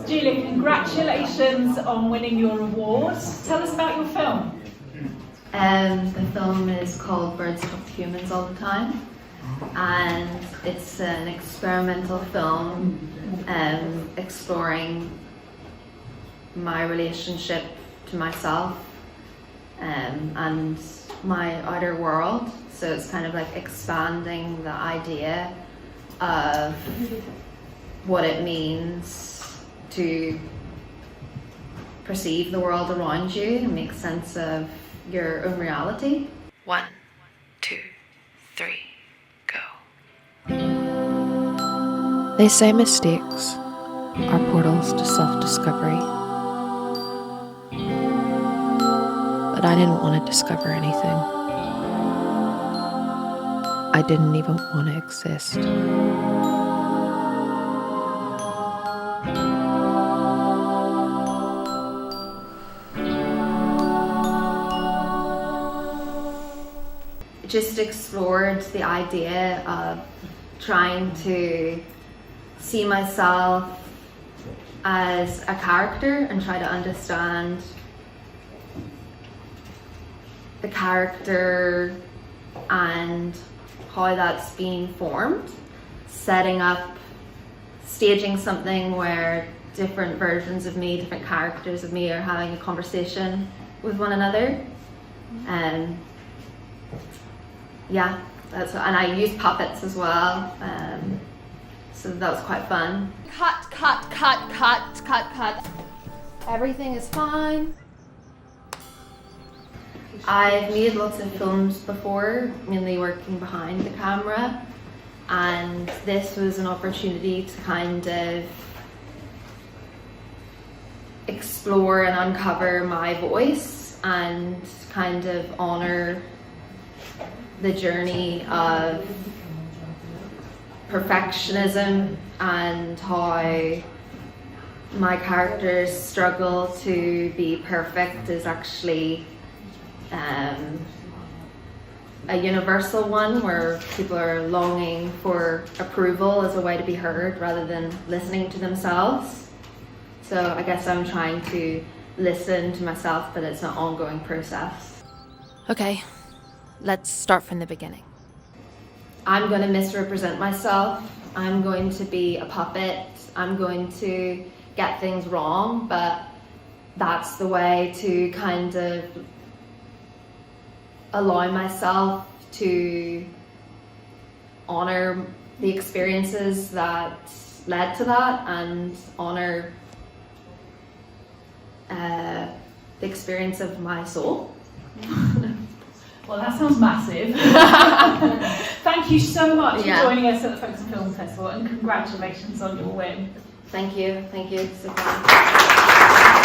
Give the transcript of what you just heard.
Julia, congratulations on winning your award. Tell us about your film. The film is called Birds Talk to Humans All the Time, and it's an experimental film exploring my relationship to myself and my outer world. So it's kind of like expanding the idea of what it means to perceive the world around you and make sense of your own reality. 1, 2, 3, go. They say mistakes are portals to self-discovery, but I didn't want to discover anything. I didn't even want to exist. Just explored the idea of trying to see myself as a character and try to understand the character and how that's being formed, setting up, staging something where different versions of me, different characters of me are having a conversation with one another. Yeah, and I used puppets as well, so that was quite fun. Cut. Everything is fine. I've made lots of films before, mainly working behind the camera, and this was an opportunity to kind of explore and uncover my voice and kind of honor the journey of perfectionism and how my character's struggle to be perfect is actually a universal one, where people are longing for approval as a way to be heard rather than listening to themselves. So I guess I'm trying to listen to myself, but it's an ongoing process. Okay, let's start from the beginning. I'm going to misrepresent myself. I'm going to be a puppet. I'm going to get things wrong, but that's the way to kind of allow myself to honor the experiences that led to that and honor the experience of my soul. Well, that sounds massive. Thank you so much for joining us at the Focus Film Festival, and congratulations on your win. Thank you. So far.